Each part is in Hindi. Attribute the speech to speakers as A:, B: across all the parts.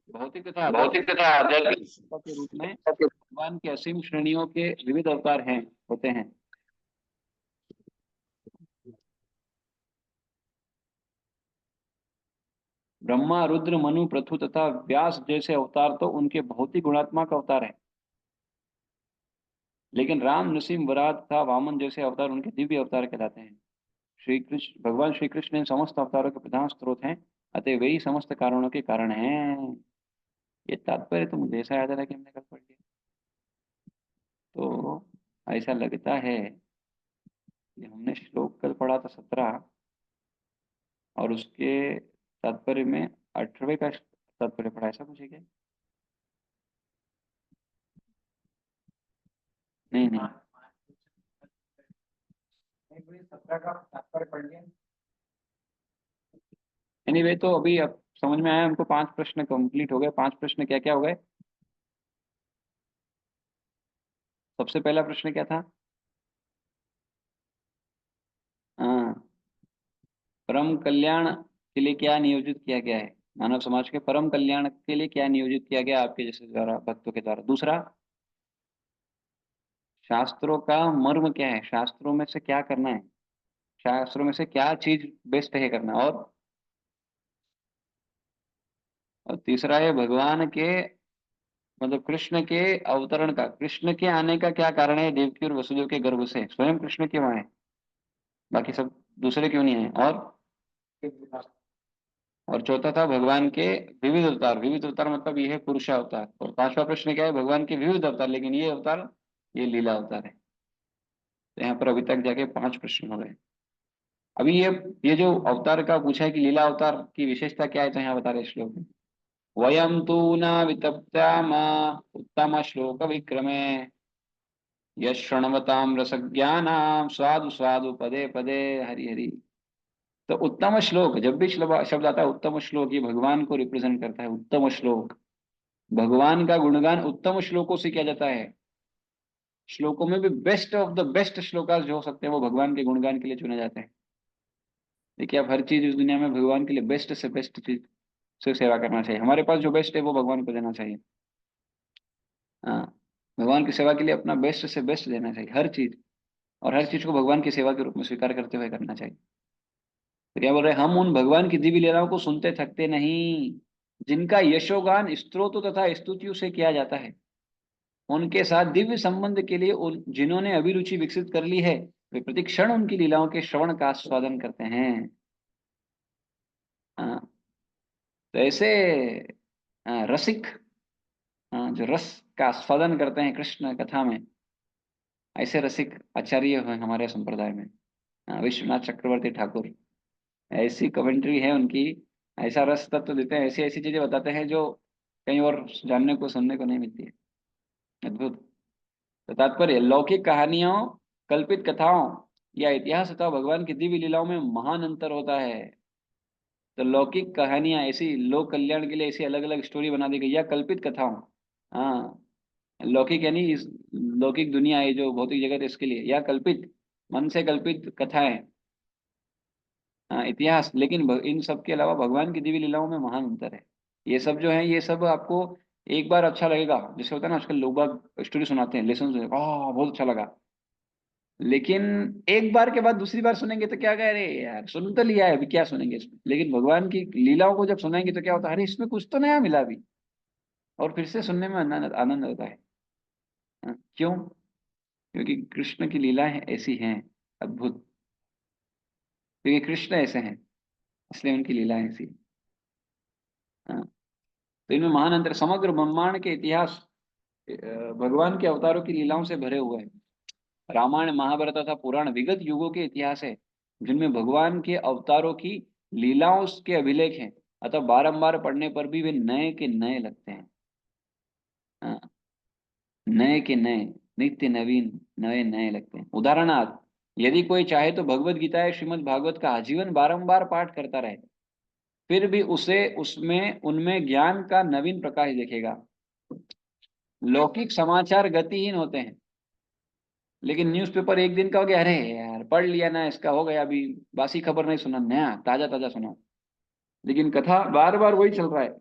A: भौतिक तथा
B: भौतिक तथा आध्यात्मिक
A: के रूप में भगवान के असीम श्रेणियों के विविध अवतार हैं होते हैं। ब्रह्मा, रुद्र, मनु, पृथु तथा व्यास जैसे अवतार तो उनके भौतिक गुणात्मक अवतार हैं, लेकिन राम, नृसिंह, वराह तथा वामन जैसे अवतार उनके दिव्य अवतार कहलाते हैं। भगवान श्री कृष्ण इन समस्त अवतारों के प्रधान स्रोत हैं, अतः वे ही समस्त कारणों के कारण हैं। ये तात्पर्य तो मुझे ऐसा याद आ रहा है कि हमने कल पढ़ लिया, तो ऐसा लगता है कि हमने श्लोक कल पढ़ा था 17, और उसके तात्पर्य में 18वें का तात्पर्य पढ़ा, ऐसा कुछ है क्या? नहीं नहीं, 17 का तात्पर्य पढ़ लिया। एनीवे, तो अभी अब समझ में आया हमको, 5 प्रश्न कंप्लीट हो गए। 5 प्रश्न क्या क्या हो गए? सबसे पहला प्रश्न क्या था? हाँ, परम कल्याण के लिए क्या नियोजित किया गया है? मानव समाज के परम कल्याण के लिए क्या नियोजित किया गया आपके जैसे द्वारा, भक्तों के द्वारा? दूसरा, शास्त्रों का मर्म क्या है, शास्त्रों में से क्या करना है, शास्त्रों में से क्या चीज बेस्ट है करना? और तीसरा है भगवान के, मतलब कृष्ण के अवतरण का, कृष्ण के आने का क्या कारण है देवकी और वसुदेव के गर्भ से? स्वयं कृष्ण क्यों आए, बाकी सब दूसरे क्यों नहीं आए? और चौथा था भगवान के विविध अवतार। विविध अवतार मतलब ये है पुरुष अवतार। और 5वां प्रश्न क्या है? भगवान के विविध अवतार, लेकिन ये अवतार ये लीला अवतार है। तो यहाँ पर अभी तक जाके 5 प्रश्न हो गए। अभी ये जो अवतार का पूछा है कि लीला अवतार की विशेषता क्या है, तो यहाँ बता रहे श्लोक में, वयम तू न वितप्ताम उत्तम श्लोक विक्रमे यृण्वताम रसज्ञानाम स्वादु स्वादु पदे पदे हरि हरि। तो उत्तम श्लोक, जब भी शब्द आता है उत्तम श्लोक, ये भगवान को रिप्रेजेंट करता है। उत्तम श्लोक, भगवान का गुणगान उत्तम श्लोकों से किया जाता है। श्लोकों में भी best of the best shlokas जो हो सकते हैं वो भगवान के गुणगान के लिए चुने जाते हैं। देखिए, आप हर चीज इस दुनिया में भगवान के लिए बेस्ट से बेस्ट चीज से सेवा करना चाहिए। हमारे पास जो बेस्ट है वो भगवान को देना चाहिए। हाँ, भगवान की सेवा के लिए अपना बेस्ट से बेस्ट देना चाहिए हर चीज, और हर चीज को भगवान की सेवा के रूप में स्वीकार करते हुए करना चाहिए। तो क्या बोल रहे हैं, हम उन भगवान की दिव्य लीलाओं को सुनते थकते नहीं, जिनका यशोगान स्तोत्रों तथा स्तुतियों से किया जाता है। उनके साथ दिव्य संबंध के लिए जिन्होंने अभिरुचि विकसित कर ली है, वे प्रतिक्षण उनकी लीलाओं के श्रवण का आस्वादन करते हैं। हाँ, तो ऐसे रसिक, जो रस का आस्वादन करते हैं कृष्ण कथा में, ऐसे रसिक आचार्य हैं हमारे संप्रदाय में। विश्वनाथ चक्रवर्ती ठाकुर, ऐसी कमेंट्री है उनकी, ऐसा रस तत्व देते हैं, ऐसी ऐसी चीजें बताते हैं जो कहीं और जानने को सुनने को नहीं मिलती है। अद्भुत। तो तात्पर्य, लौकिक कहानियों, कल्पित कथाओं या इतिहास तथा भगवान की दिव्य लीलाओं में महान अंतर होता है। तो लौकिक कहानियां, ऐसी लोक कल्याण के लिए ऐसी अलग अलग स्टोरी बना दी गई, या कल्पित कथाओं, हाँ, लौकिक यानी इस लौकिक दुनिया है जो भौतिक जगत है इसके लिए, या कल्पित मन से कल्पित कथाएं, हाँ, इतिहास, लेकिन इन सब के अलावा भगवान की दिव्य लीलाओं में महान अंतर है। ये सब जो है, ये सब आपको एक बार अच्छा लगेगा, जैसे होता है ना आजकल लोग बाग स्टोरी सुनाते हैं, लेसन, बहुत अच्छा लगा, लेकिन एक बार के बाद दूसरी बार सुनेंगे तो क्या कह रहे यार, सुन तो लिया है, अभी क्या सुनेंगे इसमें। लेकिन भगवान की लीलाओं को जब सुनेंगे तो क्या होता है, अरे इसमें कुछ तो नया मिला अभी, और फिर से सुनने में आनंद आनंद होता है। हाँ, क्यों? क्योंकि कृष्ण की लीलाएं ऐसी हैं, अद्भुत। क्योंकि कृष्ण ऐसे हैं, इसलिए उनकी लीलाएं ऐसी हैं। हाँ, तो इनमें महान अंतर, समग्र ब्रह्मांड के इतिहास भगवान के अवतारों की लीलाओं से भरे हुए हैं। रामायण, महाभारत तथा पुराण विगत युगों के इतिहास है, जिनमें भगवान के अवतारों की लीलाओं के अभिलेख हैं। अतः बारंबार पढ़ने पर भी वे नए के नए लगते हैं। हाँ, नए के नए, नित्य नवीन, नए नए लगते हैं। उदाहरणार्थ, यदि कोई चाहे तो भगवत गीता या श्रीमद् भागवत का आजीवन बारंबार पाठ करता रहे, फिर भी उसे उसमें उनमें ज्ञान का नवीन प्रकाश देखेगा। लौकिक समाचार गतिहीन होते हैं, लेकिन न्यूज़पेपर एक दिन का हो गया, अरे यार पढ़ लिया ना, इसका हो गया, अभी बासी खबर नहीं सुना, नया ताजा ताजा सुना। लेकिन कथा बार बार वही चल रहा है,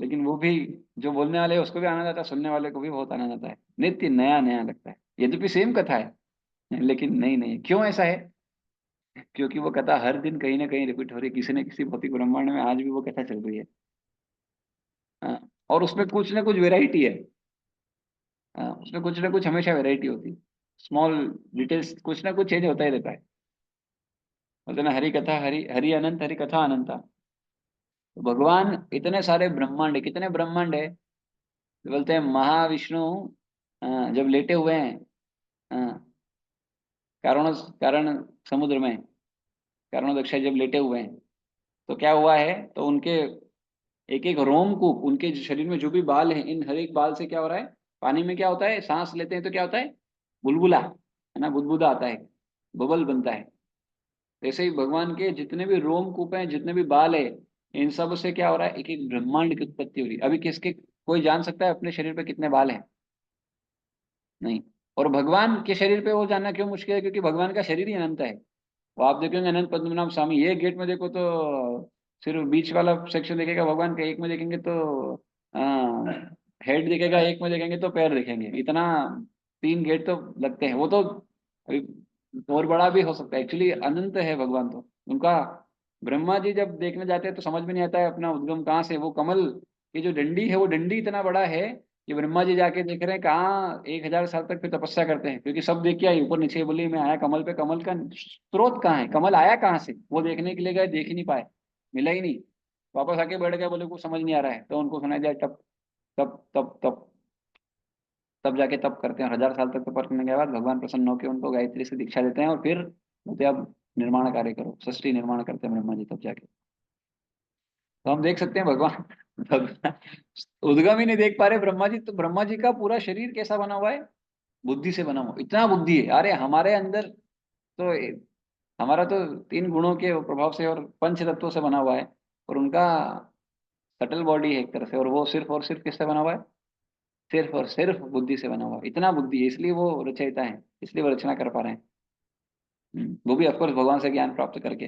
A: लेकिन वो भी, जो बोलने वाले हैं उसको भी आना जाता है, सुनने वाले को भी बहुत आना जाता है, नित्य नया नया लगता है, यद्यपि सेम कथा है, लेकिन नहीं नहीं, क्यों ऐसा है? क्योंकि वो कथा हर दिन कहीं ना कहीं रिपीट हो रही है, किसी न किसी भौतिक ब्रह्मांड में आज भी वो कथा चल रही है। हाँ, और उसमें कुछ ना कुछ वेराइटी है। हाँ, उसमें कुछ ना कुछ हमेशा वेराइटी होती है, स्मॉल डिटेल्स, कुछ ना कुछ चेंज होता ही रहता है। बोलते ना, हरि कथा हरि हरि अनंत, हरि कथा अनंता। तो भगवान इतने सारे ब्रह्मांड है, कितने ब्रह्मांड है? तो बोलते हैं महाविष्णु जब लेटे हुए हैं, कारण कारण समुद्र में, कारणोदक्ष जब लेटे हुए हैं, तो क्या हुआ है, तो उनके एक एक रोमकूप, उनके शरीर में जो भी बाल हैं, इन हर एक बाल से क्या हो रहा है, पानी में क्या होता है, सांस लेते हैं तो क्या होता है, बुलबुला, है ना, बुदबुदा आता है, बबल बनता है। ऐसे ही भगवान के जितने भी रोमकूप हैं, जितने भी बाल है, इन सब से क्या हो रहा है, एक एक ब्रह्मांड की उत्पत्ति हो रही है। अभी किसके, कोई जान सकता है अपने शरीर पे कितने बाल हैं? नहीं। और भगवान के शरीर पे वो जानना क्यों मुश्किल है? क्योंकि भगवान का शरीर ही अनंत है। वो आप देखेंगे अनंत पद्मनाभ स्वामी, ये गेट में देखो तो सिर्फ बीच वाला सेक्शन देखेगा भगवान का, एक में देखेंगे तो हेड दिखेगा, एक में देखेंगे तो पैर दिखेंगे, इतना 3 गेट तो लगते हैं। वो तो अभी और बड़ा भी हो सकता है, एक्चुअली अनंत है भगवान तो उनका। ब्रह्मा जी जब देखने जाते हैं तो समझ में नहीं आता है अपना उद्गम कहाँ से, वो कमल की जो डंडी है, वो डंडी इतना बड़ा है कि ब्रह्मा जी जाके देख रहे हैं कहाँ 1,000 साल तक फिर तपस्या करते हैं, क्योंकि सब देख के आई ऊपर नीचे, बोली मैं आया कमल पे, कमल का स्रोत कहाँ है, कमल आया कहाँ से, वो देखने के लिए गए, देख ही नहीं पाए, मिला ही नहीं। वापस आके बैठ गए, बोले कुछ समझ नहीं आ रहा है, तो उनको सुनाई दिया तब तब तब तब तब जाके तब करते हैं, 1,000 साल तक तप करने के बाद भगवान प्रसन्न होकर उनको गायत्री से दीक्षा देते हैं, और फिर बोलते हैं अब निर्माण कार्य करो, सृष्टि निर्माण करते हैं ब्रह्मा जी तब जाके। तो हम देख सकते हैं भगवान भगवान उद्गम ही नहीं देख पा रहे ब्रह्मा जी, तो ब्रह्मा जी का पूरा शरीर कैसा बना हुआ है, बुद्धि से बना हुआ, इतना बुद्धि है। अरे हमारे अंदर तो, हमारा तो 3 गुणों के प्रभाव से और पंच तत्वों से बना हुआ है, और उनका सटल बॉडी है एक तरह से, और वो सिर्फ और सिर्फ किससे बना हुआ है, सिर्फ और सिर्फ बुद्धि से बना हुआ है। इतना बुद्धि है, इसलिए वो रचयिता है, इसलिए वो रचना कर पा रहे हैं। वो भी ऑफकोर्स भगवान से ज्ञान प्राप्त करके।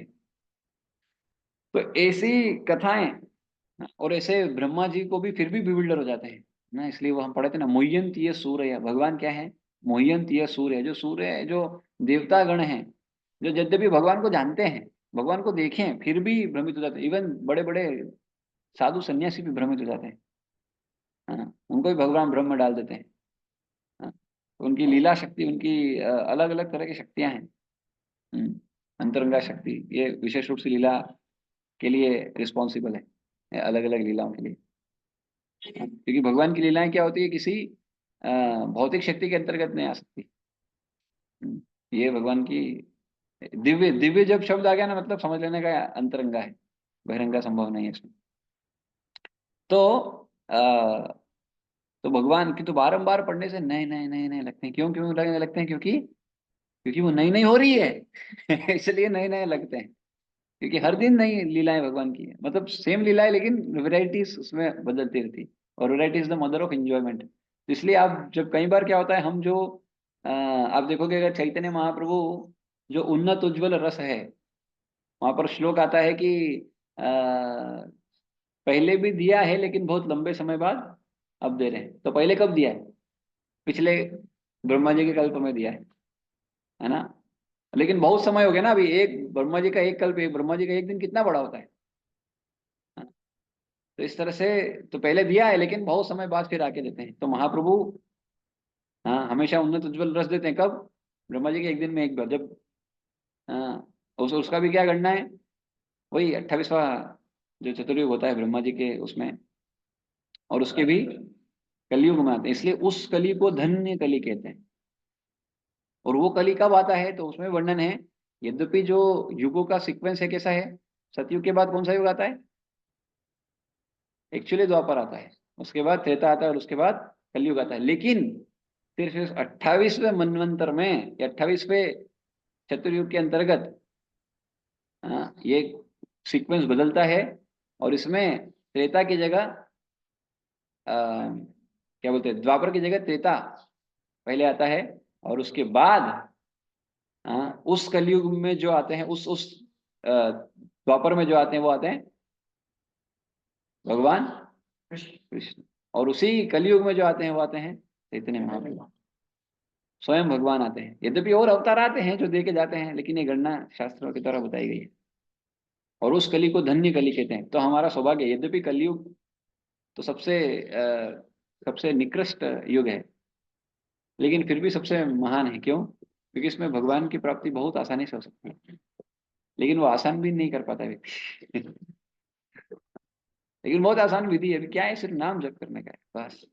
A: तो ऐसी कथाएं, और ऐसे ब्रह्मा जी को भी फिर भी बिविल्डर हो जाते हैं ना, इसलिए वो हम पढ़े थे ना, मुह्यंतीय सूर्य, भगवान क्या है, मुह्यंतीय सूर्य, जो सूर्य है, जो देवता गण हैं, जो यद्यपि भगवान को जानते हैं, भगवान को देखें, फिर भी भ्रमित हो जाते हैं, इवन बड़े बड़े साधु सन्यासी भी भ्रमित हो जाते हैं। हाँ, उनको भी भगवान ब्रह्म में डाल देते हैं। हाँ, तो उनकी लीला शक्ति, उनकी अलग अलग तरह की शक्तियां हैं। अंतरंगा शक्ति, ये विशेष रूप से लीला के लिए रिस्पॉन्सिबल है, अलग अलग लीलाओं के लिए। क्योंकि भगवान की लीलाएं क्या होती है, किसी अ, भौतिक शक्ति के अंतर्गत नहीं आ सकती। ये भगवान की दिव्य, दिव्य जब शब्द आ गया ना, मतलब समझ लेने का अंतरंगा है, बहिरंगा संभव नहीं है इसमें। तो आ, तो भगवान की तो बारंबार पढ़ने से नए नए नए नए लगते हैं। क्यों क्यों लगने लगते हैं? क्योंकि क्योंकि वो नई नई हो रही है इसलिए नए नए लगते हैं। क्योंकि हर दिन नई लीलाएं भगवान की है, मतलब सेम लीलाएं, लेकिन वेराइटीज उसमें बदलती रहती है, और variety is the mother of enjoyment. इसलिए आप जब कई बार क्या होता है, हम जो आप देखोगे, अगर चैतन्य महाप्रभु जो उन्नत उज्ज्वल रस है, वहां पर श्लोक आता है कि आ, पहले भी दिया है लेकिन बहुत लंबे समय बाद अब दे रहे हैं। तो पहले कब दिया है? पिछले ब्रह्मा जी के कल्प में दिया है ना। लेकिन बहुत समय हो गया ना, अभी एक ब्रह्मा जी का एक कल्प, एक ब्रह्मा जी का एक दिन कितना बड़ा होता है। तो इस तरह से, तो पहले दिया है लेकिन बहुत समय बाद फिर आके देते हैं। तो महाप्रभु, हाँ, हमेशा उन्नत उज्ज्वल रस देते हैं, कब? ब्रह्मा जी के एक दिन में एक बार, जब, हाँ, उसका भी क्या करना है, वही 28वां जो चतुर्युग होता है ब्रह्मा जी के उसमें, और उसके भी कलयुग में आते हैं, इसलिए उस कली को धन्य कली कहते हैं। और वो कली कब आता है, तो उसमें वर्णन है, यद्यपि जो युगों का सीक्वेंस है कैसा है, सतयुग के बाद कौन सा युग आता है? एक्चुअली द्वापर आता है, उसके बाद त्रेता आता है, और उसके बाद कलयुग आता है। लेकिन सिर्फ इस 28वें मनवंतर में, या 28वें चतुर्युग के अंतर्गत, ये सीक्वेंस बदलता है, और इसमें त्रेता की जगह क्या बोलते हैं, द्वापर की जगह त्रेता पहले आता है, और उसके बाद उस कलयुग में जो आते हैं, उस द्वापर में जो आते हैं वो आते हैं भगवान कृष्ण। और उसी कलयुग में जो आते हैं वो आते हैं चैतन्य महाप्रभु, स्वयं भगवान आते हैं। यद्यपि और अवतार आते हैं जो दे के जाते हैं, लेकिन ये गणना शास्त्रों के द्वारा बताई गई है। और उस कली को धन्य कली कहते हैं। तो हमारा सौभाग्य है। यद्यपि कलयुग तो सबसे निकृष्ट युग है, लेकिन फिर भी सबसे महान है। क्यों? क्योंकि इसमें भगवान की प्राप्ति बहुत आसानी से हो सकती है, लेकिन वो आसान भी नहीं कर पाता व्यक्ति। लेकिन बहुत आसान विधि है। अभी क्या है, सिर्फ नाम जप करने का है बस।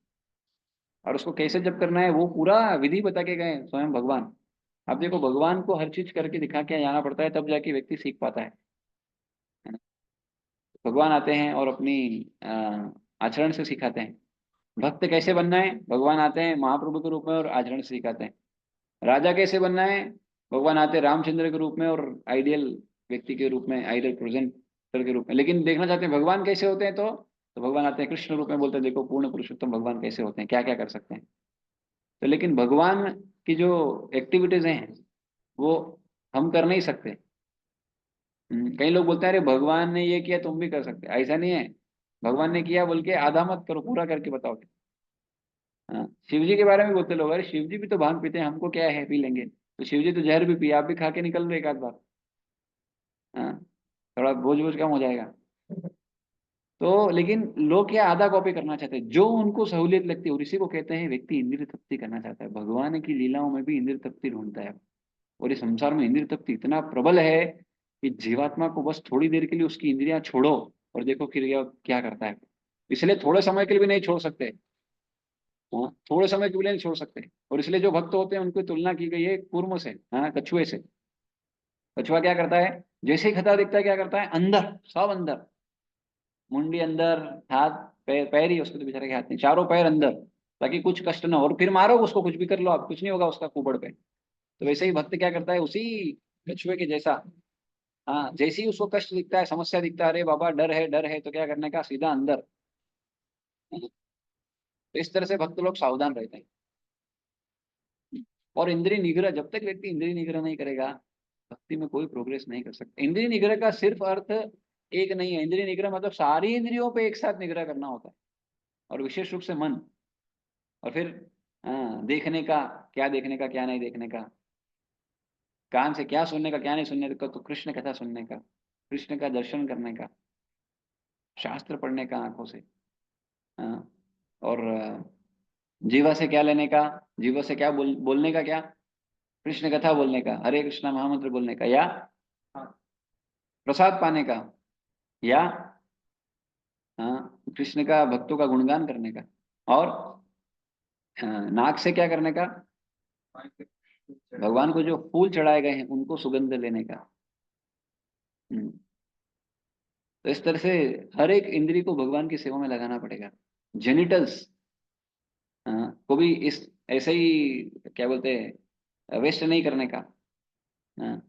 A: और उसको कैसे जप करना है वो पूरा विधि बता के गए हैं स्वयं भगवान। अब देखो, भगवान को हर चीज करके दिखा के जाना पड़ता है, तब जाके व्यक्ति सीख पाता है ना? भगवान आते हैं और अपनी आचरण से सिखाते हैं। भक्त कैसे बनना है, भगवान आते हैं महाप्रभु के रूप में और आचरण से सिखाते हैं। राजा कैसे बनना है, भगवान आते हैं रामचंद्र के रूप में और आइडियल व्यक्ति के रूप में, आइडियल प्रेजेंटर के रूप में। लेकिन देखना चाहते हैं भगवान कैसे होते हैं, तो भगवान आते हैं कृष्ण रूप में, बोलते हैं देखो पूर्ण पुरुषोत्तम भगवान कैसे होते हैं, क्या क्या कर सकते हैं। तो लेकिन भगवान की जो एक्टिविटीज हैं वो हम कर नहीं सकते। कई लोग बोलते हैं अरे भगवान ने ये किया तुम भी कर सकते, ऐसा नहीं है। भगवान ने किया बोल के आधा मत करो, पूरा करके बताओ। हाँ, शिव जी के बारे में बोलते लोग, अरे शिव जी भी तो भांग पीते हैं, हमको क्या है, पी लेंगे। तो शिव जी तो जहर भी पिए, आप भी खा के निकल रहे एक आध बार। हाँ, थोड़ा बोझ बोझ कम हो जाएगा। तो लेकिन लोग क्या आधा कॉपी करना चाहते हैं, जो उनको सहूलियत लगती है, और इसी को कहते हैं व्यक्ति इंद्रिय तृप्ति करना चाहता है। भगवान की लीलाओं में भी इंद्रिय तृप्ति ढूंढता है। और इस संसार में इंद्रिय तृप्ति इतना प्रबल है कि जीवात्मा को बस थोड़ी देर के लिए उसकी इंद्रियां छोड़ो और देखो फिर यह क्या करता है। इसलिए थोड़े समय के लिए भी नहीं छोड़ सकते। हाँ, थोड़े समय के लिए नहीं छोड़ सकते। और इसलिए जो भक्त होते हैं उनकी तुलना की गई है कूर्म से, हाँ, कछुए से। कछुआ क्या करता है, जैसे ही खतरा दिखता है क्या करता है, अंदर, सब अंदर, मुंडी अंदर, हाथ, पैर ही उसके तो बेचारे के हाथ नहीं, चारों पैर अंदर, ताकि कुछ कष्ट ना हो। और फिर मारो उसको, कुछ भी कर लो आप, कुछ नहीं होगा उसका कुबड़ पे। तो वैसे ही भक्त क्या करता है, उसी कछुए के जैसा। हाँ, जैसे ही उसको कष्ट दिखता है, समस्या दिखता है, अरे बाबा डर है, तो क्या करने का, सीधा अंदर। तो इस तरह से भक्त लोग सावधान रहते हैं। और इंद्रिय निग्रह, जब तक व्यक्ति इंद्रिय निग्रह नहीं करेगा, भक्ति में कोई प्रोग्रेस नहीं कर सकता। इंद्रिय निग्रह का सिर्फ अर्थ एक नहीं है। इंद्रिय निग्रह मतलब सारी इंद्रियों पे एक साथ निग्रह करना होता है, और विशेष रूप से मन। और फिर देखने का, क्या देखने का क्या नहीं देखने का, कान से क्या सुनने का क्या नहीं सुनने का, तो कृष्ण कथा सुनने का, कृष्ण का दर्शन करने का, शास्त्र पढ़ने का आंखों से। हाँ, और जीवा से क्या लेने का, जीवा से क्या बोलने का, क्या, कृष्ण कथा बोलने का, हरे कृष्णा महामंत्र बोलने का, या प्रसाद पाने का, या कृष्ण का भक्तों का गुणगान करने का। और नाक से क्या करने का, भगवान को जो फूल चढ़ाए गए हैं उनको सुगंध लेने का। हम्म, तो इस तरह से हर एक इंद्री को भगवान की सेवा में लगाना पड़ेगा। जेनिटल्स को भी इस ऐसे ही, क्या बोलते हैं, वेस्ट नहीं करने का। हाँ,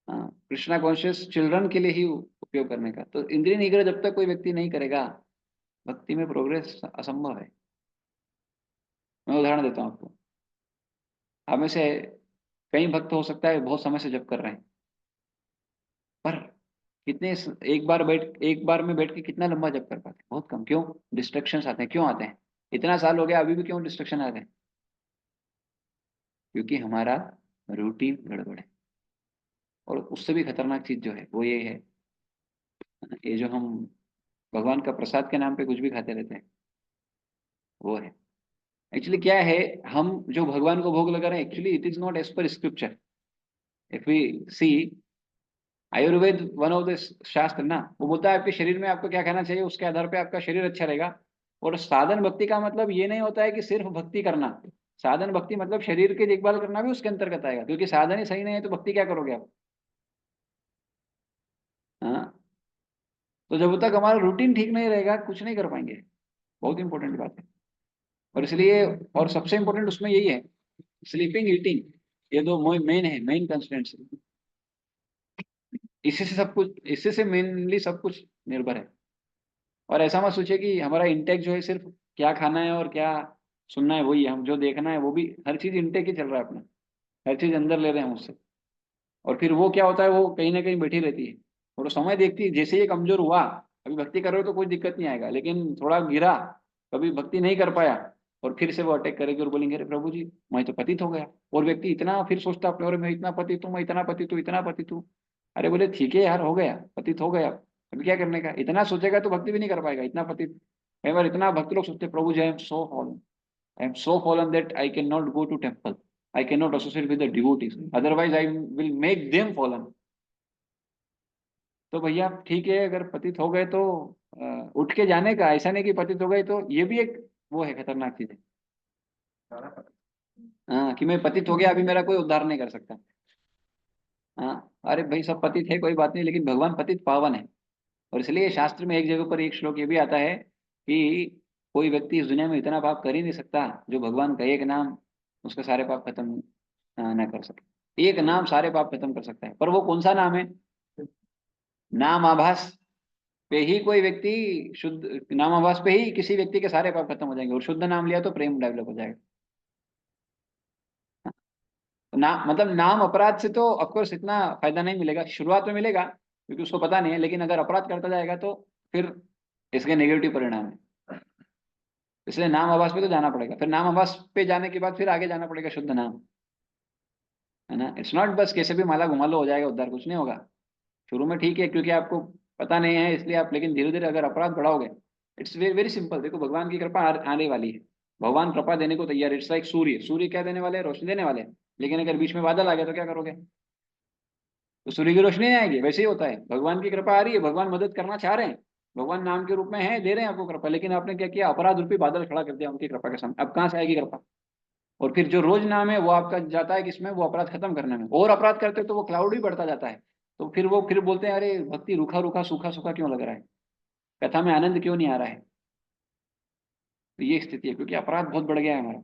A: हाँ, कृष्णा कॉन्शियस चिल्ड्रन के लिए ही उपयोग करने का। तो इंद्रिय निग्रह जब तक कोई व्यक्ति नहीं करेगा, भक्ति में प्रोग्रेस असंभव है। मैं उदाहरण देता हूँ आपको। आप में से कई भक्त हो सकता है बहुत समय से जप कर रहे हैं, पर कितने, एक बार में बैठ के कितना लंबा जप कर पाते हैं? बहुत कम। क्यों? डिस्ट्रक्शंस आते हैं। क्यों आते हैं? इतना साल हो गया अभी भी क्यों डिस्ट्रक्शन आते हैं? क्योंकि हमारा रूटीन गड़बड़ है। और उससे भी खतरनाक चीज जो है वो ये है, ये जो हम भगवान का प्रसाद के नाम पे कुछ भी खाते रहते हैं, वो है। एक्चुअली क्या है, हम जो भगवान को भोग लगा रहे हैं, actually it is not as per scripture. If we see, Ayurveda one of the shastra ना, वो बोलता है आपके शरीर में आपको क्या खाना चाहिए, उसके आधार पे आपका शरीर अच्छा रहेगा। और साधन भक्ति का मतलब ये नहीं होता है कि सिर्फ भक्ति करना। साधन भक्ति मतलब शरीर की देखभाल करना भी उसके अंतर्गत आएगा, क्योंकि साधन ही सही नहीं है तो भक्ति क्या करोगे आप? हाँ, तो जब तक हमारा रूटीन ठीक नहीं रहेगा कुछ नहीं कर पाएंगे। बहुत इंपॉर्टेंट बात है। और इसलिए, और सबसे इंपॉर्टेंट उसमें यही है, स्लीपिंग, ईटिंग, ये दो मेन है, मेन कंस्टेंट्स। इसी से सब कुछ, इसी से मेनली सब कुछ निर्भर है। और ऐसा मत सोचिए कि हमारा इंटेक जो है सिर्फ क्या खाना है और क्या सुनना है वही है, हम जो देखना है वो भी हर चीज इनटेक ही चल रहा है अपना, हर चीज अंदर ले रहे हैं उससे। और फिर वो क्या होता है, वो कहीं ना कहीं बैठी रहती है, थोड़ा समय देखती है, जैसे ये कमजोर हुआ, अभी भक्ति कर रहे हो तो कोई दिक्कत नहीं आएगा, लेकिन थोड़ा गिरा, कभी भक्ति नहीं कर पाया, और फिर से वो अटैक करेगी और बोलेंगे अरे प्रभु जी मैं तो पतित हो गया। और व्यक्ति इतना फिर सोचता अपने, और मैं इतना पतित हूँ, मैं इतना पतित हूँ, इतना पतित हूँ। अरे बोले ठीक है यार, हो गया, पतित हो गया, अभी क्या करने का, इतना सोचेगा तो भक्ति भी नहीं कर पाएगा, इतना पतित। कई बार इतना भक्त लोग सोचते प्रभु जी I am so fallen, I am so fallen that I cannot go to temple. I cannot associate with the devotees. Otherwise, I will make them fallen. तो भैया ठीक है, अगर पतित हो गए तो उठ के जाने का, ऐसा नहीं कि पतित हो गए तो ये भी एक वो है, खतरनाक चीज है। हाँ, कि मैं पतित हो गया, अभी मेरा कोई उद्धार नहीं कर सकता। हाँ, अरे भाई सब पतित है कोई बात नहीं, लेकिन भगवान पतित पावन है। और इसलिए शास्त्र में एक जगह पर एक श्लोक ये भी आता है कि कोई व्यक्ति इस दुनिया में इतना पाप कर ही नहीं सकता जो भगवान का एक नाम उसका सारे पाप खत्म ना कर सके। एक नाम सारे पाप खत्म कर सकता है, पर वो कौन सा नाम है? नाम आभास पे ही कोई व्यक्ति शुद्ध, नाम आभास पे ही किसी व्यक्ति के सारे पाप खत्म हो जाएंगे, और शुद्ध नाम लिया तो प्रेम डेवलप हो जाएगा। तो नाम मतलब नाम अपराध से तो ऑफकोर्स इतना फायदा नहीं मिलेगा, शुरुआत में मिलेगा क्योंकि उसको पता नहीं है, लेकिन अगर अपराध करता जाएगा तो फिर इसके नेगेटिव परिणाम है। इसलिए नाम आवास पे तो जाना पड़ेगा, फिर नाम आवास पे जाने के बाद फिर आगे जाना पड़ेगा शुद्ध नाम, है ना। इट्स नॉट बस कैसे भी माला घुमा लो हो जाएगा उद्धार, कुछ नहीं होगा। शुरू में ठीक है क्योंकि आपको पता नहीं है इसलिए आप, लेकिन धीरे धीरे अगर अपराध बढ़ाओगे, इट्स वेरी वेरी सिंपल। देखो भगवान की कृपा आने वाली है, भगवान कृपा देने को तैयार है। इट्स लाइक सूर्य, सूर्य क्या देने वाले हैं? रोशनी देने वाले हैं। लेकिन अगर बीच में बादल आ गया तो क्या करोगे? तो सूर्य की रोशनी नहीं आएगी। वैसे ही होता है, भगवान की कृपा आ रही है, भगवान मदद करना चाह रहे हैं, भगवान नाम के रूप में है, दे रहे हैं आपको कृपा, लेकिन आपने क्या किया? अपराध रूपी बादल खड़ा कर दिया उनकी कृपा के सामने। अब कहाँ से आएगी कृपा? और फिर जो रोज नाम है वो आपका जाता है किसमें? वो अपराध खत्म करने में। और अपराध करते तो वो क्लाउड ही बढ़ता जाता है। तो फिर वो फिर बोलते हैं अरे भक्ति रूखा रूखा सूखा सूखा क्यों लग रहा है, कथा में आनंद क्यों नहीं आ रहा है। तो ये स्थिति है क्योंकि अपराध बहुत बढ़ गया है हमारा।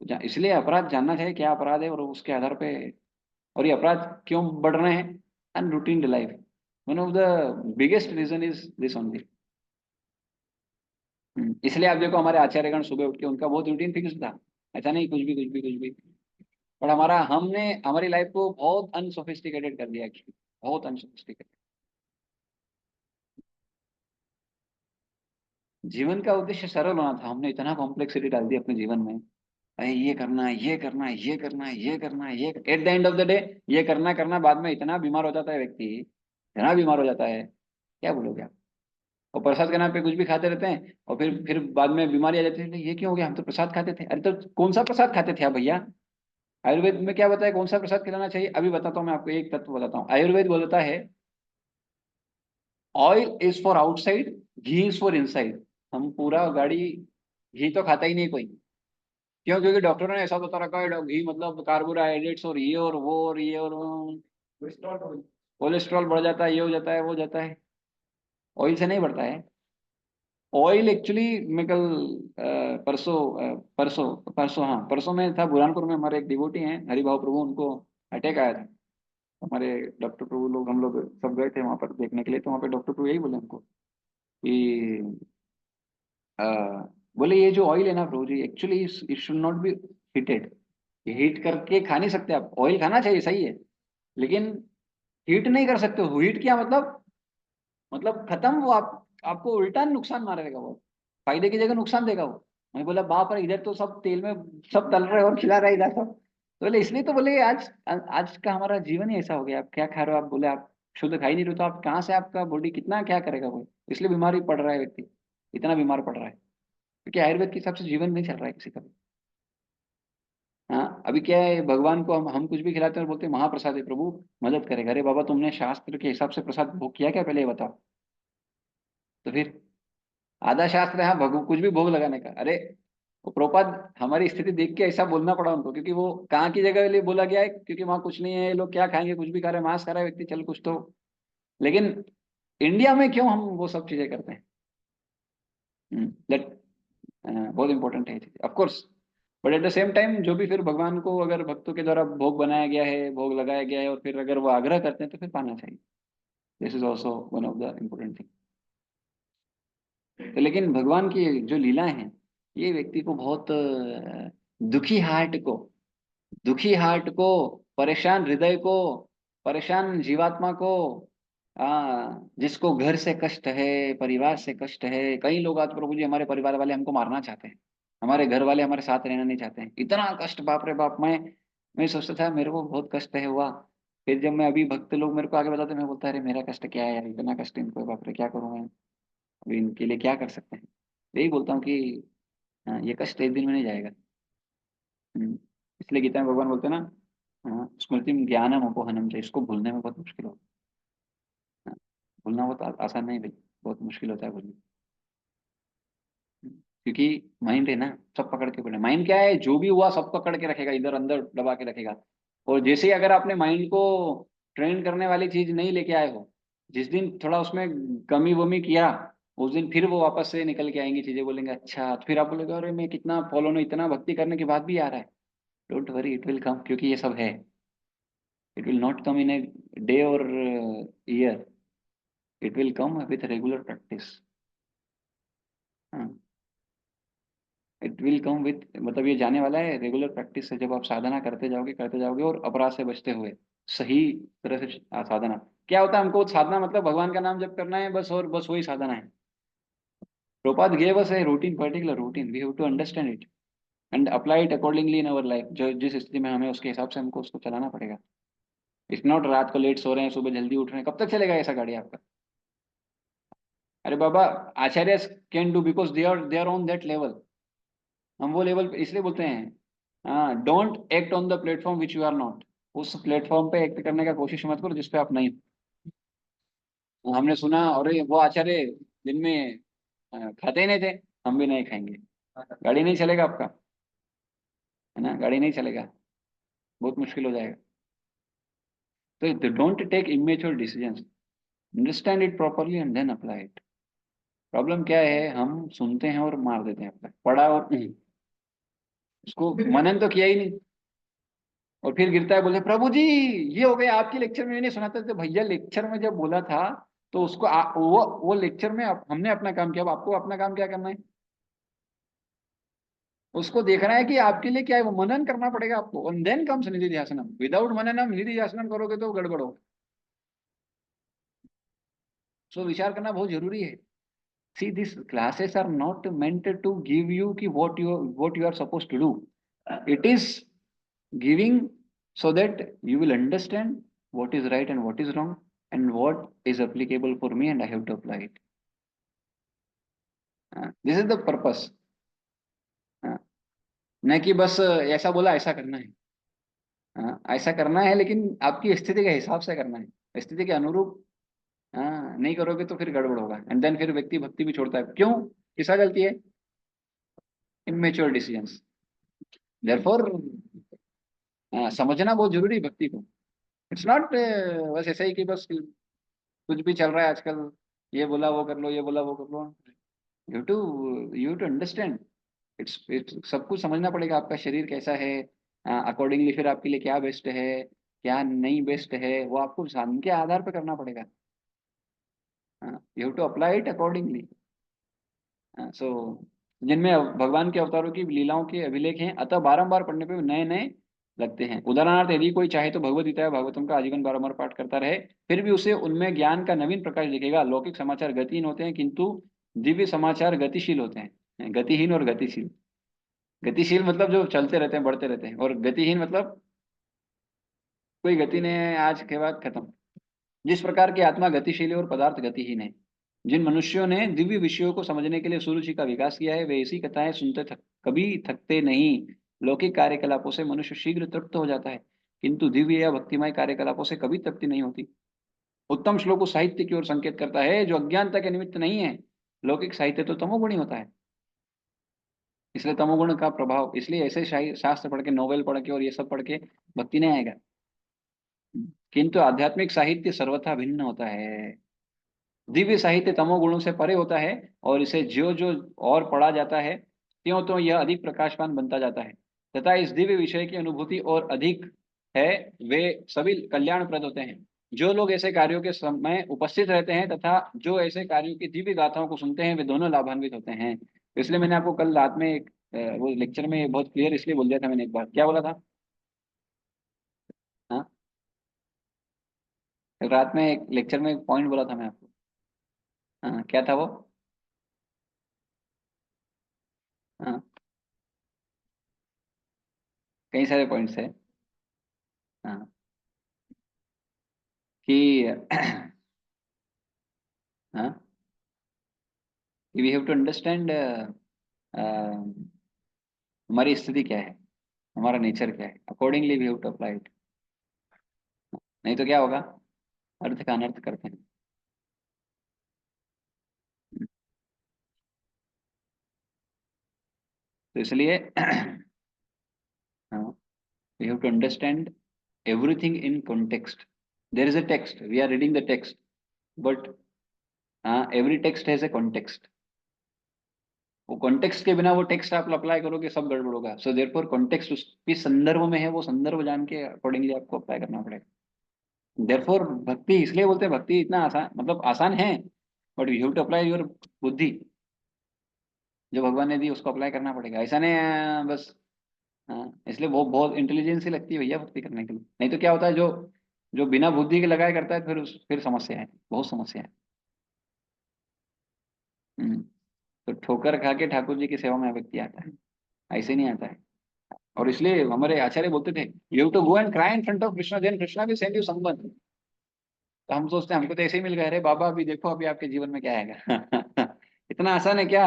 A: तो इसलिए अपराध जानना चाहिए क्या अपराध है, और उसके आधार पे। और ये अपराध क्यों बढ़ रहे हैं? Unroutine life, one of the biggest reason is this only. इसलिए आप देखो हमारे आचार्यगण सुबह उठ के उनका बहुत रूटीन फिक्स था, ऐसा नहीं कुछ भी कुछ भी कुछ भी। और हमने हमारी लाइफ को बहुत अनसोफिस्टिकेटेड कर दिया एक्चुअली, बहुत अनसोफिस्टिकेटेड। जीवन का उद्देश्य सरल होना था, हमने इतना कॉम्प्लेक्सिटी डाल दी अपने जीवन में। अरे ये करना है, ये करना है, ये करना है, ये करना है, ये at the end of the day ये करना करना बाद में इतना बीमार हो जाता है व्यक्ति, इतना बीमार हो जाता है, क्या बोलोगे आप। और प्रसाद के नाम पे कुछ भी खाते रहते हैं, और फिर बाद में बीमारी आ जाती है, ये क्यों हो गया, हम तो प्रसाद खाते थे। अरे तो कौन सा प्रसाद खाते थे आप भैया? आयुर्वेद में क्या बताया कौन सा प्रसाद खिलाना चाहिए? अभी बताता हूँ मैं आपको, एक तत्व बताता हूँ। आयुर्वेद बोलता है oil is for outside, ghee is for inside. हम पूरा गाड़ी, घी तो खाता ही नहीं कोई। क्यों? क्योंकि डॉक्टरों ने ऐसा बता रखा है, घी मतलब कार्बोहाइड्रेट्स और ये और वो और ये और वो, कोलेस्ट्रॉल बढ़ जाता है, ये हो जाता है, वो हो जाता है। ऑयल से नहीं बढ़ता है। ऑयल एक्चुअली, मैं कल परसों परसों हाँ परसों में था बुरहानपुर में, हमारे एक डिवोटी हैं हरिभाव प्रभु, उनको अटैक आया था। हमारे डॉक्टर प्रभु लोग, हम लोग सब गए थे वहां पर देखने के लिए, तो वहां पे डॉक्टर प्रभु यही बोले हमको कि अ, बोले ये जो ऑयल है ना प्रभु जी, actually it should not be heated. Heat करके खा नहीं सकते आप, ऑयल खाना चाहिए सही है, लेकिन हीट नहीं कर सकते हो। हीट किया मतलब खत्म वो, आपको उल्टा नुकसान मारेगा वो, फायदे की जगह नुकसान देगा वो। मैं बोला बाप रे, इधर तो सब तेल में सब तल रहे और खिला रहे इधर सब। तो बोले इसलिए तो बोले आज आज का हमारा जीवन ही ऐसा हो गया। आप क्या खा रहे हो? आप बोले आप शुद्ध खा ही नहीं रहे हो, तो आप कहाँ से, आपका बॉडी कितना क्या करेगा वो? इसलिए बीमारी पड़ रहा है व्यक्ति, इतना बीमार पड़ रहा है क्योंकि आयुर्वेद के हिसाब से जीवन नहीं चल रहा है किसी का भी। हाँ, अभी क्या है, भगवान को हम कुछ भी खिलाते हैं और बोलते हैं महाप्रसाद है प्रभु, मदद करेगा। अरे बाबा तुमने शास्त्र के हिसाब से प्रसाद भोग किया क्या? पहले ये बताओ। तो फिर आधा शास्त्र है हाँ कुछ भी भोग लगाने का। अरे वो प्रोपाद हमारी स्थिति देख के ऐसा बोलना पड़ा उनको, क्योंकि वो कहाँ की जगह के लिए बोला गया है, क्योंकि वहां कुछ नहीं है, ये लोग क्या खाएंगे, कुछ भी खा रहे हैं, मांस खा रहा है व्यक्ति, चल कुछ तो। लेकिन इंडिया में क्यों हम वो सब चीजें करते हैं? दैट बहुत इंपॉर्टेंट है of course. But at the same time जो भी फिर भगवान को अगर भक्तों के द्वारा भोग बनाया गया है, भोग लगाया गया है, और फिर अगर वो आग्रह करते हैं तो फिर पाना चाहिए। This is also one of the important thing. तो लेकिन भगवान की जो लीलाएं हैं, ये व्यक्ति को बहुत दुखी हार्ट को, दुखी हार्ट को, परेशान हृदय को, परेशान जीवात्मा को, जिसको घर से कष्ट है, परिवार से कष्ट है। कई लोग आज प्रभु जी हमारे परिवार वाले हमको मारना चाहते हैं, हमारे घर वाले हमारे साथ रहना नहीं चाहते हैं, इतना कष्ट, बाप रे बाप। मैं सोचता था मेरे को बहुत कष्ट है हुआ। फिर जब मैं अभी भक्त लोग मेरे को आगे बताते, मैं बोलता अरे मेरा कष्ट क्या है यार, इतना कष्ट इनको है, बाप रे क्या करूं मैं, अभी इनके लिए क्या कर सकते हैं। यही बोलता हूँ कि ये कष्ट एक दिन में नहीं जाएगा। इसलिए गीता में भगवान बोलते हैं ना, स्मृति ज्ञानम अपोहनम से, इसको भूलने में बहुत मुश्किल होता है। भूलना बहुत आसान नहीं भाई, बहुत मुश्किल होता है भूलना। क्योंकि माइंड है ना, सब पकड़ के पड़े। माइंड क्या है, जो भी हुआ सब पकड़ के रखेगा, इधर अंदर दबा के रखेगा। और जैसे ही अगर आपने माइंड को ट्रेन करने वाली चीज नहीं लेके आए हो, जिस दिन थोड़ा उसमें कमी वमी किया, उस दिन फिर वो वापस से निकल के आएंगी चीजें, बोलेंगे अच्छा, तो फिर आप बोलेगे अरे मैं कितना फॉलो नहीं, इतना भक्ति करने के बाद भी आ रहा है। Don't worry, it will come, क्योंकि ये सब है। It will not come in a day और year, it will come with regular practice. It will come with, मतलब ये जाने वाला है रेगुलर प्रैक्टिस से, जब आप साधना करते जाओगे और अपराध से बचते हुए सही तरह से साधना। क्या होता है, हमको साधना मतलब भगवान का नाम जप करना है बस, और बस वही साधना है। Prabhupada give us a routine, particular routine, we have to understand it and apply it accordingly in our life. जो जिस स्थिति में हमें, उसके हिसाब से हमको उसको चलाना पड़ेगा। इट्स नॉट रात को लेट सो रहे हैं, सुबह जल्दी उठ रहे हैं, कब तक चलेगा ऐसा गाड़ी आपका। अरे बाबा, आचार्य can do because they are on that level. हम वो लेवल पे इसलिए बोलते हैं, हाँ, don't act on the platform which you are not. उस प्लेटफॉर्म पे एक्ट करने का कोशिश मत करो जिस पे आप नहीं हो। हमने सुना, और वो आचार्य दिन में खाते ही नहीं थे, हम भी नहीं खाएंगे। गाड़ी नहीं चलेगा आपका, है ना, गाड़ी नहीं चलेगा, बहुत मुश्किल हो जाएगा। तो don't take immature decisions, understand it properly and then apply it. Problem क्या है, हम सुनते हैं और मार देते हैं, अपना पढ़ा और उसको मनन तो किया ही नहीं, और फिर गिरता है, बोले प्रभु जी ये हो गया, आपके लेक्चर में नहीं सुना था। तो भैया लेक्चर में जब बोला था, तो उसको वो लेक्चर में हमने अपना काम किया, अब आपको अपना काम क्या करना है। उसको देखना है कि आपके लिए क्या है, वो मनन करना पड़ेगा आपको। और देन कम्स निधि ध्यासनम, विदाउट मननम निधि ध्यासनम करोगे तो गड़बड़ हो। सो विचार करना बहुत जरूरी है। See this classes are not meant to give you कि what you are supposed to do. It is giving so that you will understand what is right and what is wrong, and what is applicable for me, and I have to apply it. This is the purpose. न कि बस ऐसा बोला ऐसा करना है। ऐसा करना है, लेकिन आपकी स्थिति के हिसाब से करना है, स्थिति के अनुरूप। नहीं करोगे तो फिर गड़बड़ होगा, एंड देन फिर व्यक्ति भक्ति भी छोड़ता है। क्यों, किसका गलती है, इमेच्योर डिसीजंस। देयरफॉर समझना बहुत जरूरी है भक्ति को। इट्स नॉट बस ऐसा ही कि बस कुछ भी चल रहा है आजकल, ये बोला वो कर लो, ये बोला वो कर लो। यू टू अंडरस्टैंड, इट्स सब कुछ समझना पड़ेगा, आपका शरीर कैसा है, अकॉर्डिंगली फिर आपके लिए क्या बेस्ट है, क्या नहीं बेस्ट है, वो आपको साधन के आधार पर करना पड़ेगा। You have to apply it accordingly. So जिनमें भगवान के अवतारों की लीलाओं के अभिलेख हैं, अतः बारंबार पढ़ने पे नए नए लगते हैं। उदाहरणार्थ, यदि कोई चाहे तो भगवद गीता या भागवतम का आजीवन बारंबार पाठ करता रहे, फिर भी उसे उनमें ज्ञान का नवीन प्रकाश दिखेगा। लौकिक समाचार गतिहीन होते हैं, किंतु दिव्य समाचार गतिशील होते हैं। गतिहीन और गतिशील, गतिशील मतलब जो चलते रहते हैं, बढ़ते रहते हैं, और गतिहीन मतलब कोई गति नहीं है, आज के बाद खत्म। जिस प्रकार की आत्मा गतिशील है और पदार्थ गतिहीन है, जिन मनुष्यों ने दिव्य विषयों को समझने के लिए सुरुचि का विकास किया है, वे ऐसी कथाएं सुनते कभी थकते नहीं। लौकिक कार्यकलापों से मनुष्य शीघ्र तृप्त हो जाता है, किंतु दिव्य या भक्तिमय कार्यकलापों से कभी तृप्ति नहीं होती। उत्तम श्लोक उस साहित्य की ओर संकेत करता है जो अज्ञानता के निमित्त नहीं है। लौकिक साहित्य तो तमोगुणी होता है, इसलिए तमोगुण का प्रभाव, इसलिए ऐसे शास्त्र पढ़ के, नोवेल पढ़ के और ये सब पढ़ के भक्ति नहीं आएगा। किंतु आध्यात्मिक साहित्य सर्वथा भिन्न होता है। दिव्य साहित्य तमोगुणों से परे होता है, और इसे जो जो और पढ़ा जाता है, त्यों तो यह अधिक प्रकाशमान बनता जाता है, तथा इस दिव्य विषय की अनुभूति और अधिक है, वे सभी कल्याणप्रद होते हैं। जो लोग ऐसे कार्यों के समय उपस्थित रहते हैं, तथा जो ऐसे कार्यों की दिव्य गाथाओं को सुनते हैं, वे दोनों लाभान्वित होते हैं। इसलिए मैंने आपको कल रात में एक वो लेक्चर में बहुत क्लियर इसलिए बोल दिया था मैंने, एक बार क्या बोला था। हाँ, कल रात में एक लेक्चर में एक पॉइंट बोला था मैं आपको। हाँ, क्या था वो। हाँ, कई सारे पॉइंट्स है। हाँ, कि हाँ, वी हैव टू अंडरस्टैंड हमारी स्थिति क्या है, हमारा नेचर क्या है, accordingly we have to apply it. नहीं तो क्या होगा, अर्थ का अनर्थ करते हैं। तो इसलिए we have to understand everything in context. There is a text, we are reading the text, but every text has a context. वो कॉन्टेक्स्ट के बिना वो टेक्स्ट आप अप्लाई करोगे सब गड़बड़ होगा। सो देयरफॉर कॉन्टेक्स्ट उसकी संदर्भ में है, वो संदर्भ जान के अकॉर्डिंगली आपको अप्लाई करना पड़ेगा। देयरफॉर भक्ति इसलिए बोलते हैं, भक्ति इतना आसान, मतलब आसान है, but you have to apply your बुद्धि। जो भगवान ने दी उसको अप्लाई करना पड़ेगा, ऐसा नहीं बस। इसलिए वो बहुत इंटेलिजेंस ही लगती है भैया भक्ति करने के लिए। नहीं तो क्या होता है, जो जो बिना बुद्धि के लगाए करता है, फिर समस्या है, बहुत समस्या है। हम्म, तो ठोकर खा के ठाकुर जी की सेवा में व्यक्ति आता है, ऐसे नहीं आता है। और इसलिए हमारे आचार्य बोलते थे, you to go and cry in front of Krishna, then Krishna will send you someone. तो हम सोचते हैं हमको तो ऐसे ही मिल गए, अरे बाबा अभी देखो अभी आपके जीवन में क्या आएगा। इतना आसान है क्या।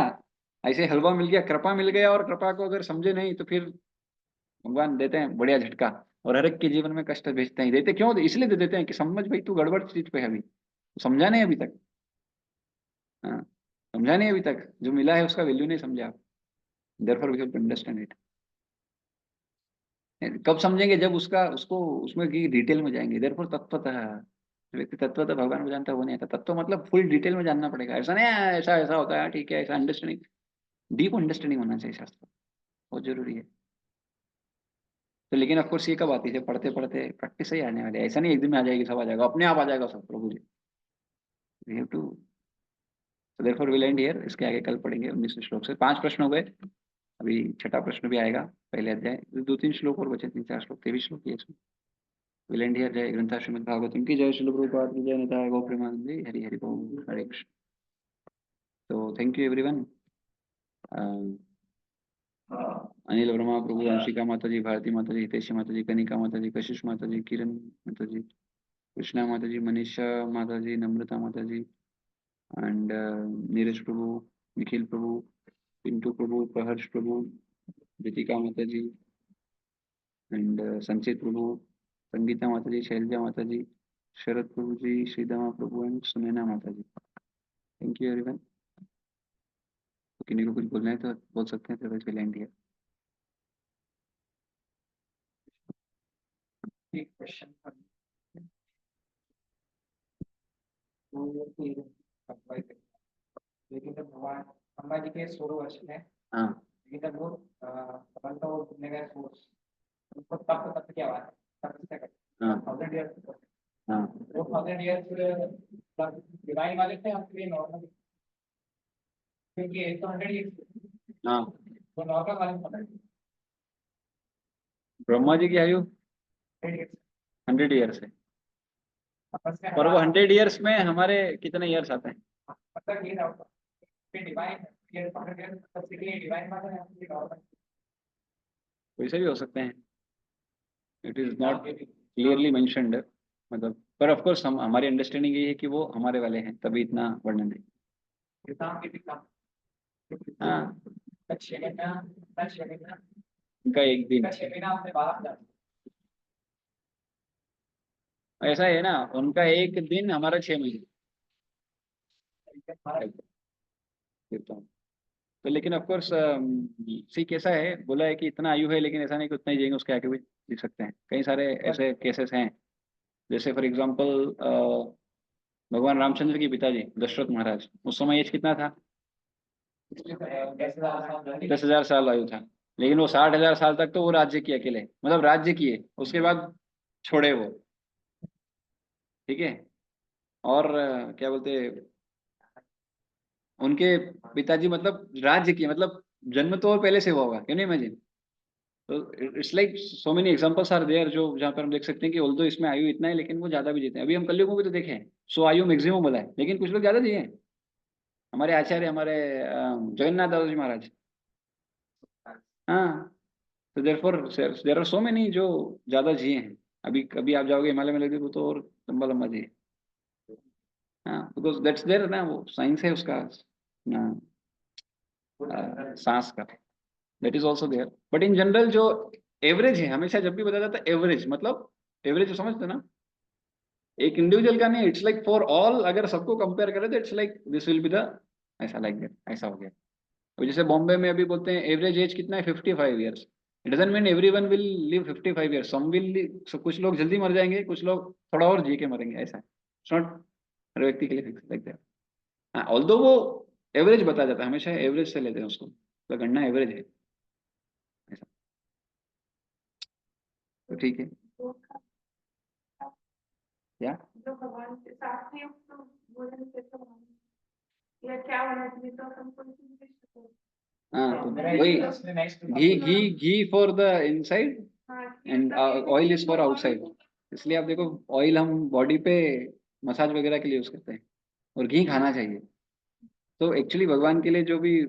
A: ऐसे हलवा मिल गया, कृपा मिल गया, और कृपा को अगर समझे नहीं तो फिर भगवान देते हैं बढ़िया झटका। और हर एक के जीवन में कष्ट भेजते हैं, देते क्यों, इसलिए दे देते हैं कि समझ भाई तू गड़बड़ चीज पे है अभी, समझा नहीं अभी तक। हाँ, समझा नहीं अभी तक, जो मिला है उसका वैल्यू नहीं समझा आप। Therefore we have to understand it. कब समझेंगे, जब उसका उसको उसमें की डिटेल में जाएंगे। देयरफॉर तत्वतः, जो व्यक्ति तत्वतः भगवान को जानता है वो नहीं आता। तत्व मतलब फुल डिटेल में जानना पड़ेगा, ऐसा नहीं है, ऐसा ऐसा होता है ठीक है, ऐसा अंडरस्टैंडिंग, डीप अंडरस्टैंडिंग होना चाहिए शास्त्र, बहुत जरूरी है। तो लेकिन ऑफ कोर्स ये कब आती है, पढ़ते पढ़ते प्रैक्टिस से ही आने वाले, ऐसा नहीं एक दिन में आ जाएगी सब, आ जाएगा अपने आप आ जाएगा सब प्रभु जी। We have to, so therefore will end here. इसके आगे कल पढ़ेंगे 19वें श्लोक से। 5 प्रश्न हो गए, अभी छठा प्रश्न भी आएगा। पहले अध्याय 2-3 श्लोक और बचे, 3-4 श्लोक, 23 श्लोक ही है इसमें। Will end here. जय ग्रंथा श्रीमद् भागवतम की जय, श्रील प्रभुपाद की जय, निताय गौ प्रेमानंद, हरि हरि बोल, हरे कृष्ण। तो thank you everyone. Anil Verma प्रभु, अंशिका माता जी, भारती माता जी, हितेशी माता जी, कनिका माता जी, कशिश माता जी, किरण माता जी, कृष्णा माता जी, मनीषा माता जी, नम्रता माता जी, एंड नीरज प्रभु, निखिल प्रभु, पिंटू प्रभु, प्रहर्ष प्रभु, दीपिका माता जी, एंड संचित प्रभु, संगीता माता जी, शैलजा माता जी, शरद प्रभु जी, श्रीदमा प्रभु एंड सुनैना माता जी। Thank you everyone. तो किन्हीं को कुछ बोलना है तो बोल सकते हैं, फिर विल एंड हियर। एक क्वेश्चन था, वो ये कि अप्लाई करें। लेकिन जब भगवान अम्बा जी के 16 वर्ष में, हाँ, लेकिन जब वो भगवान का वो घूमने गए सोर्स, उनको तब तक क्या बात है, तब क्या करते, हाँ 1000 ईयर, हाँ वो 1000 ईयर डिवाइन वाले थे, हम लिए नॉर्मल, क्योंकि एक तो 100 ईयर, हाँ वो नॉर्मल वाले पकड़। ब्रह्मा जी की आयु 100 ईयर्स है, और वो 100 ईयर्स में हमारे कितने ईयर्स आते हैं। मतलब ये डिवाइन ये 100 ईयर सबसे के लिए डिवाइन वाले हैं, आपके नॉर्मल वैसे भी हो सकते हैं। It is not clearly mentioned, मतलब पर ऑफ कोर्स हम, हमारी अंडरस्टैंडिंग ये है कि वो हमारे वाले हैं, तभी इतना वर्णन है। हाँ, उनका एक दिन ऐसा है ना, उनका एक दिन हमारा 6 महीने फिरता हूँ। तो लेकिन ऑफ कोर्स सी कैसा है, बोला है कि इतना आयु है, लेकिन ऐसा नहीं कि उतना ही जिएंगे, उसके आगे भी जी सकते हैं। कई सारे ऐसे केसेस हैं, जैसे फॉर एग्जांपल भगवान रामचंद्र के पिताजी दशरथ महाराज, उस समय एज कितना था, 10,000 साल आयु था। लेकिन वो 60,000 साल तक तो वो राज्य किए अकेले, मतलब राज्य किए, उसके बाद छोड़े वो, ठीक है। और क्या बोलते, उनके पिताजी मतलब राज्य की मतलब जन्म तो और पहले से हुआ होगा, कैन यू इमेजिन। तो it's like so many examples are there, जो जहाँ पर हम देख सकते हैं कि ऑल्दो इसमें आयु इतना है लेकिन वो ज्यादा भी जीते हैं। अभी हम कलयुग में भी तो देखे हैं, 100 आयु मैक्सिमम बोला है लेकिन कुछ लोग ज्यादा जिए हैं। हमारे आचार्य, हमारे जगन्नाथ दादा जी महाराज। हाँ। तो therefore there are so many जो ज्यादा जिए हैं। अभी कभी आप जाओगे हिमालय में लगे तो और लंबा लंबा जिए। हाँ, बिकॉज दैट्स देयर ना, वो साइंस है उसका ना, सांस का। That is also there, but in general जो एवरेज है, हमेशा जब भी बताया जाता है एवरेज, मतलब एवरेज समझते ना, एक इंडिविजुअल का नहीं, इट्स लाइक फॉर ऑल। अगर सबको कंपेयर करें तो it's like this will be the, ऐसा लाइक दैट, ऐसा हो गया। तो जैसे बॉम्बे में अभी बोलते हैं एवरेज एज कितना है, 55 years. It doesn't mean everyone will live 55 years, some will, कुछ लोग जल्दी मर जाएंगे, कुछ लोग थोड़ा और जी के मरेंगे, ऐसा इट्स नॉट हर व्यक्ति के लिए फिक्स लाइक दैट। हाँ, ऑल्दो वो एवरेज बताया जाता है, हमेशा एवरेज से लेते हैं उसको, तो गणना एवरेज है ऐसा। तो ठीक है। क्या? जो भगवान के साथ ही तो भोजन से तो या क्या होना चाहिए तो हमको नहीं। हाँ, तो वही घी घी ghee for the inside and oil is for outside. इसलिए आप देखो, ऑयल हम बॉडी पे मसाज वगैरह के लिए यूज करते हैं, और घी खाना चाहिए। तो एक्चुअली भगवान के लिए जो भी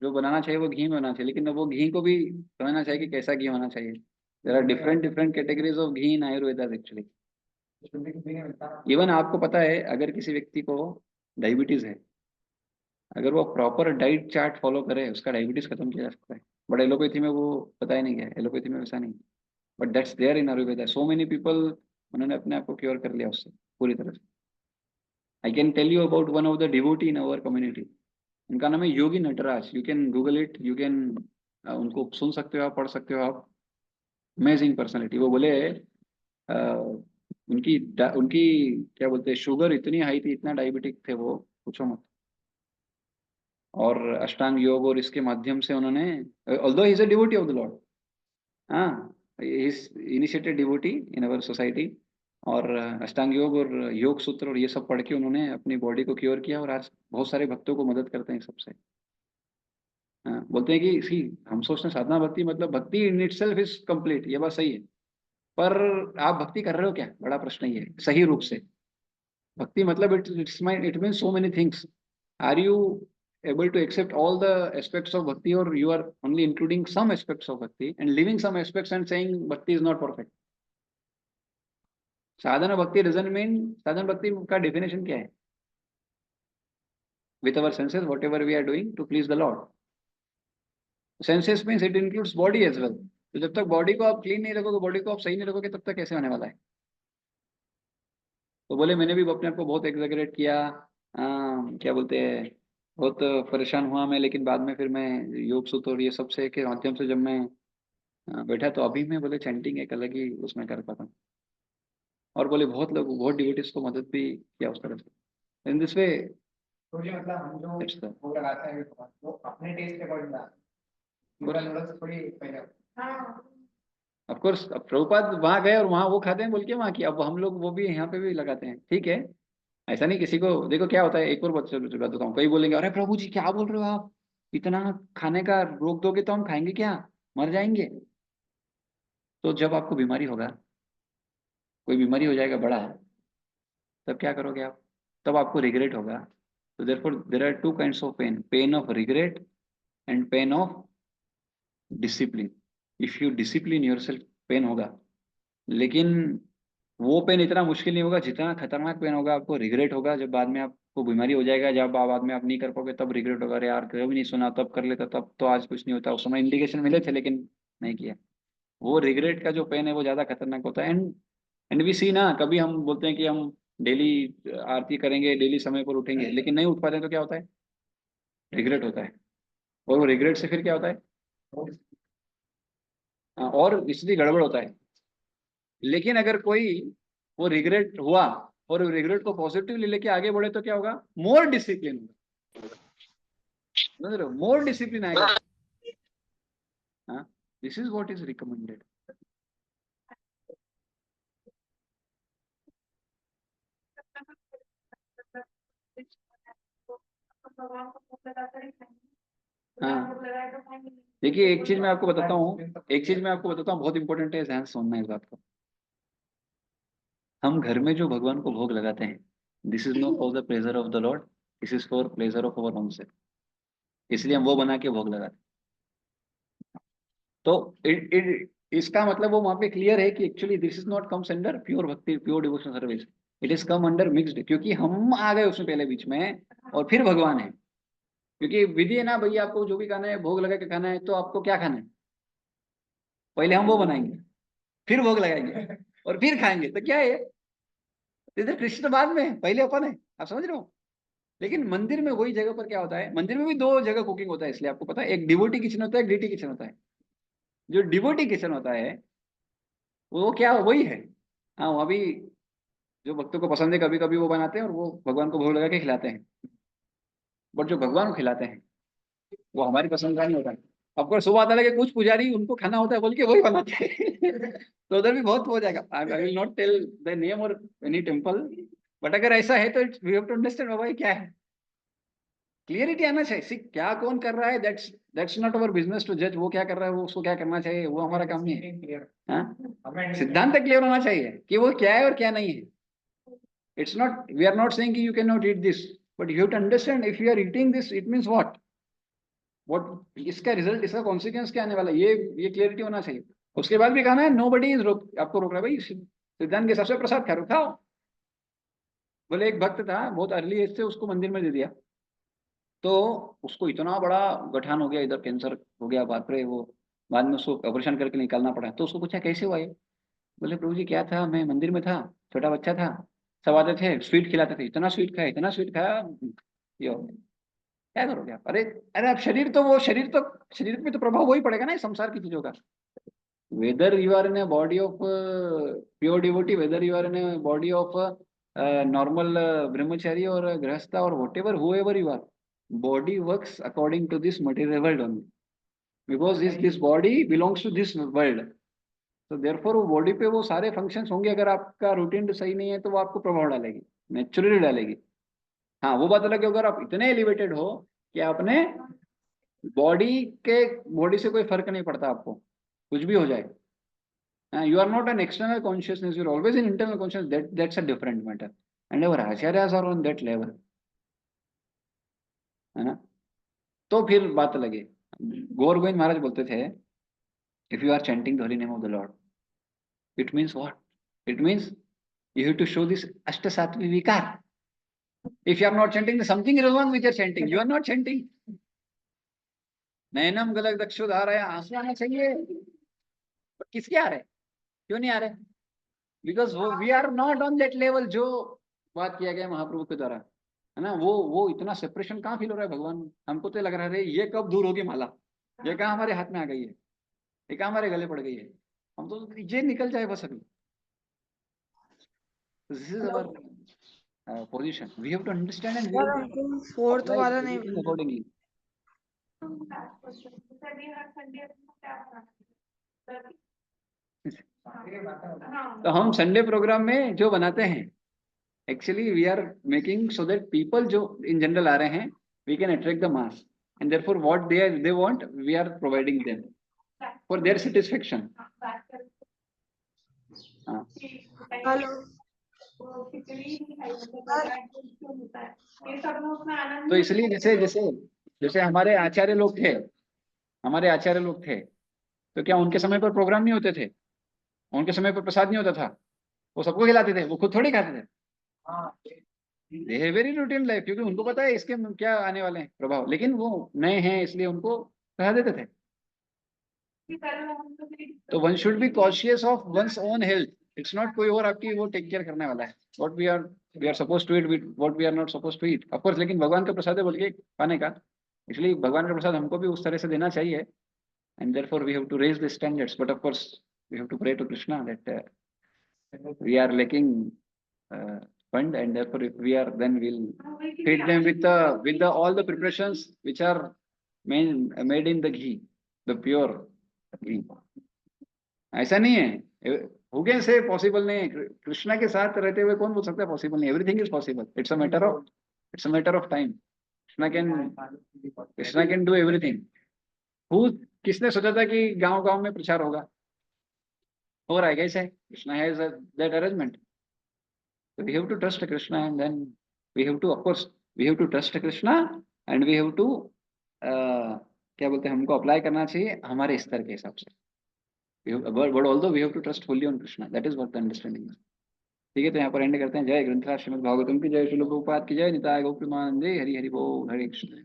A: जो बनाना चाहिए वो घी में होना चाहिए, लेकिन अब वो घी को भी समझना चाहिए कि कैसा घी होना चाहिए। There are different different categories of ghee in Ayurveda actually. Even आपको पता है, अगर किसी व्यक्ति को डायबिटीज है, अगर वो प्रॉपर डाइट चार्ट फॉलो करे, उसका डायबिटीज खत्म किया जा सकता है। बट एलोपैथी में वो पता ही नहीं गया, एलोपैथी में वैसा नहीं। But that's there in Ayurveda, so many people, उन्होंने अपने आप को क्योर कर लिया उससे पूरी तरह से। I can tell you about one of the devotee in our community. उनका नाम है Yogi Nataraj, you can Google it, you can उनको सुन सकते हो आप, पढ़ सकते हो आप। Amazing personality. वो बोले अ, उनकी क्या बोलते हैं, शुगर इतनी हाई थी, इतना डायबिटिक थे वो, पूछो मत। और अष्टांग योग और इसके माध्यम से उन्होंने, although he is a devotee of the lord, हाँ, is initiated devotee in our society. और अष्टांग योग और योग सूत्र और ये सब पढ़ के उन्होंने अपनी बॉडी को क्योर किया, और आज बहुत सारे भक्तों को मदद करते हैं सबसे। हाँ, बोलते हैं कि सी, हम सोचते हैं साधना भक्ति मतलब भक्ति इन इटसेल्फ इज कंप्लीट, ये बात सही है। पर आप भक्ति कर रहे हो क्या, बड़ा प्रश्न ये है सही रूप से। भक्ति मतलब it mean so many things. Are you able to accept all the aspects of bhakti, or you are only including some aspects of bhakti and leaving some aspects and saying bhakti is not perfect? साधना भक्ति doesn't mean, साधन भक्ति का डेफिनेशन क्या है? With our senses whatever we are doing to please the Lord. Senses means it includes body as well. तो जब तक बॉडी को आप क्लीन नहीं रखोगे, बॉडी को आप सही नहीं रखोगे, तब तक कैसे होने वाला है? तो बोले मैंने भी अपने आप को बहुत एग्जैगरेट किया, क्या बोलते हैं, बहुत परेशान हुआ मैं, लेकिन बाद में फिर मैं योग सूत्र और ये सब से के माध्यम से जब मैं बैठा, तो अभी मैं बोले चैंटिंग एक अलग ही उसमें कर पाता हूँ। और बोले बहुत लोग, बहुत डिवोटीज को मदद भी किया उस तरह से, इन दिस वे। तो ये मतलब हम जो वो लगाते हैं वो अपने टेस्ट के अकॉर्डिंग लगाते हैं, पूरा नूडल्स थोड़ी पहले। हाँ, ऑफ कोर्स। अब प्रभुपाद वहां गए और वहां वो खाते हैं बोल के वहां की, अब हम लोग वो भी यहाँ पे भी लगाते हैं, ठीक है। ऐसा नहीं, किसी को देखो क्या होता है, एक और बात बताता हूँ। कई बोलेंगे अरे प्रभु जी क्या बोल रहे हो आप, इतना खाने का रोक दोगे तो हम खाएंगे क्या, मर जाएंगे। तो जब आपको बीमारी होगा, कोई बीमारी हो जाएगा बड़ा, तब क्या करोगे आप? तब आपको रिग्रेट होगा। तो therefore there are two kinds of pain, pain of regret and pain of discipline. If you discipline yourself, pain होगा, लेकिन वो पेन इतना मुश्किल नहीं होगा जितना खतरनाक पेन होगा आपको रिग्रेट होगा, जब बाद में आपको बीमारी हो जाएगा, जब आप बाद में आप नहीं कर पाओगे, तब रिग्रेट होगा, अरे यार कभी नहीं सुना, तब कर लेता, तब तो आज कुछ नहीं होता, उस समय इंडिकेशन मिले थे लेकिन नहीं किया। वो रिग्रेट का जो पेन है वो ज्यादा खतरनाक होता है। एंड वी सी ना, कभी हम बोलते हैं कि हम डेली आरती करेंगे, डेली समय पर उठेंगे, लेकिन नहीं उठ पाते तो क्या होता है? रिग्रेट होता है। और वो रिग्रेट से फिर क्या होता है? और इसलिए गड़बड़ होता है। लेकिन अगर कोई वो रिग्रेट हुआ और रिग्रेट को पॉजिटिवली लेके आगे बढ़े, तो क्या होगा? मोर डिसिप्लिन होगा, समझ रहे हो? मोर डिसिप्लिन आएगा। हाँ, this is what is recommended. हाँ, देखिए एक चीज मैं आपको बताता हूँ, एक चीज मैं आपको बताता हूँ, बहुत इंपॉर्टेंट है, ध्यान से सुनना इस बात को। हम घर में जो भगवान को भोग लगाते हैं, this is not for the pleasure of the Lord, this is for pleasure of our own self, इसलिए हम वो बना के भोग लगाते हैं। तो इसका मतलब वो वहां पे क्लियर है कि actually this is not comes under pure bhakti, pure devotional service, it is come under mixed, क्योंकि हम आ गए उसमें पहले बीच में और फिर भगवान है। क्योंकि विधि है ना भैया, आपको जो भी खाना है भोग लगा के खाना है, तो आपको क्या खाना है, पहले हम वो बनाएंगे, फिर भोग लगाएंगे और फिर खाएंगे, तो क्या है, इधर कृष्ण बाद में है, पहले अपन है, आप समझ रहे हो। लेकिन मंदिर में वही जगह पर क्या होता है, मंदिर में भी दो जगह कुकिंग होता है, इसलिए आपको पता है, एक डिवोटी किचन होता है, एक डीटी किचन होता है। जो डिवोटी किचन होता है वो क्या वही है, हाँ वहाँ भी जो भक्तों को पसंद है कभी कभी वो बनाते हैं और वो भगवान को भोग लगा के खिलाते हैं। बट जो भगवान को खिलाते हैं वो हमारी पसंद का नहीं होता है। ऑफकोर्स वो बात अलग है, कुछ पुजारी उनको खाना होता है बोल के वही बनाते हैं तो उधर भी बहुत हो जाएगा, I will not tell the name और एनी टेम्पल। बट अगर ऐसा है तो वी हैव टू अंडरस्टैंड बाबा ये क्या है, क्लियरिटी आना चाहिए। सी क्या कौन कर रहा है, that's not our business to जज, वो क्या कर रहा है, वो उसको क्या करना चाहिए, वो हमारा काम नहीं है। हाँ? सिद्धांत क्लियर होना चाहिए कि वो क्या है और क्या नहीं है। It's not, we are not saying you can not eat this, but you have to understand if you are eating this it means what इसका रिजल्ट, इसका कॉन्सिक्वेंस क्या आने वाला है, ये क्लियरिटी होना चाहिए। उसके बाद भी खाना है, नो बडी इज रोक, आपको रोक रहा है भाई, सिद्धांत के हिसाब से प्रसाद खा खाओ। बोले एक भक्त था, बहुत अर्ली एज से उसको मंदिर में दे दिया, तो उसको इतना बड़ा गठान हो गया, इधर कैंसर हो गया, बाप रे, वो बाद में उसको ऑपरेशन करके निकालना पड़ा। तो उसको पूछा कैसे हुआ ये, बोले प्रभु जी क्या था, मैं मंदिर में था, छोटा बच्चा था, सब आते थे स्वीट खिलाते थे, इतना स्वीट खाया, इतना स्वीट खाया, ये हो गया। क्या करोगे आप, अरे अरे आप शरीर तो वो शरीर तो, शरीर पे तो प्रभाव वही पड़ेगा ना इस संसार की चीजों का। Whether you are in a body of pure devotee, whether you are in a body of normal brahmachari or grihastha or whatever, whoever you are, body works according to this material world only, because this body belongs to this world. तो therefore वो बॉडी पे वो सारे फंक्शंस होंगे, अगर आपका रूटीन सही नहीं है तो वो आपको प्रभाव डालेगी, नेचुरली डालेगी। हाँ वो बात अलग है, अगर आप इतने एलिवेटेड हो कि आपने बॉडी के, बॉडी से कोई फर्क नहीं पड़ता आपको, कुछ भी हो जाए, you are not an external consciousness, you're always in internal consciousness, that's a different matter, and our acharyas are on that level, है ना। तो फिर बात लगे, गौर गोविंद महाराज बोलते थे, if you are chanting the holy name of the lord, it means what, it means you have to show this ashta sattvi vikar. If you are not chanting, then something is wrong with your chanting, you are not chanting. नैनम गलत दक्षो धारा है, आंसू आना चाहिए, पर किसके आ रहे, क्यों नहीं आ रहे, बिकॉज वो we are not on that level जो बात किया गया महाप्रभु के द्वारा, है ना। वो इतना सेपरेशन कहाँ फील हो रहा है भगवान, हमको तो लग रहा है ये कब दूर होगी माला, ये कहाँ हमारे हाथ में आ गई है, ये कहाँ हमारे गले पड़ गई है, हम तो ये निकल जाए बस अभी। This is our position, we have to understand and we
B: sir
A: have
B: हमको
A: टू
B: फोर्थ
A: अप्लाई
B: वाला नहीं
A: एवरीथिंग अकॉर्डिंगली। तो हम संडे प्रोग्राम में जो बनाते हैं, actually we are making so that people जो इन जनरल आ रहे हैं, we can attract the mass, and therefore what they want we are providing them for their satisfaction. हाँ,
B: हेलो
A: तो इसलिए जैसे जैसे जैसे हमारे आचार्य लोग थे, हमारे आचार्य लोग थे, तो क्या उनके समय पर प्रोग्राम नहीं होते थे, उनके समय पर प्रसाद नहीं होता था, वो सबको खिलाते थे, वो खुद थोड़ी खाते थे, they have very routine life, क्योंकि उनको पता है इसके क्या आने वाले हैं प्रभाव, लेकिन वो नए हैं इसलिए उनको कहा देते थे। तो one should be cautious of one's own health, it's not कोई और आपकी वो टेक केयर करने वाला है, what we are suppose to eat, what we are not suppose to eat, of course, लेकिन भगवान का प्रसाद है बोल के खाने का, इसलिए भगवान का प्रसाद हमको भी उस तरह से देना चाहिए, and therefore we have to raise the standards, but of course we have to pray to Krishna that we are lacking fund, and therefore if we are, then we'll feed them with the all the preparations which are made in the ghee, the pure ghee। ऐसा नहीं है हुगे से पॉसिबल नहीं है, कृष्णा के साथ रहते हुए कौन बोल सकता है पॉसिबल नहीं, everything is possible, it's a matter of time. Krishna can do everything. Who किसने सोचा था कि गांव गांव में प्रचार होगा? हो रहा है कैसे? Krishna has that arrangement. So we have to trust Krishna, and then we have to, of course, we have to trust Krishna, and we have to क्या बोलते हैं, हमको अप्लाई करना चाहिए हमारे स्तर के हिसाब से। But although we have to trust fully on Krishna, that is what the understanding है। ठीक है, तो यहाँ पर एंड करते हैं। जय ग्रंथराज श्रीमद् भागवतम की जय, श्रील प्रभुपाद की जय, निताय गौप्रेमानंदे, हरि हरि बोल, हरे कृष्ण।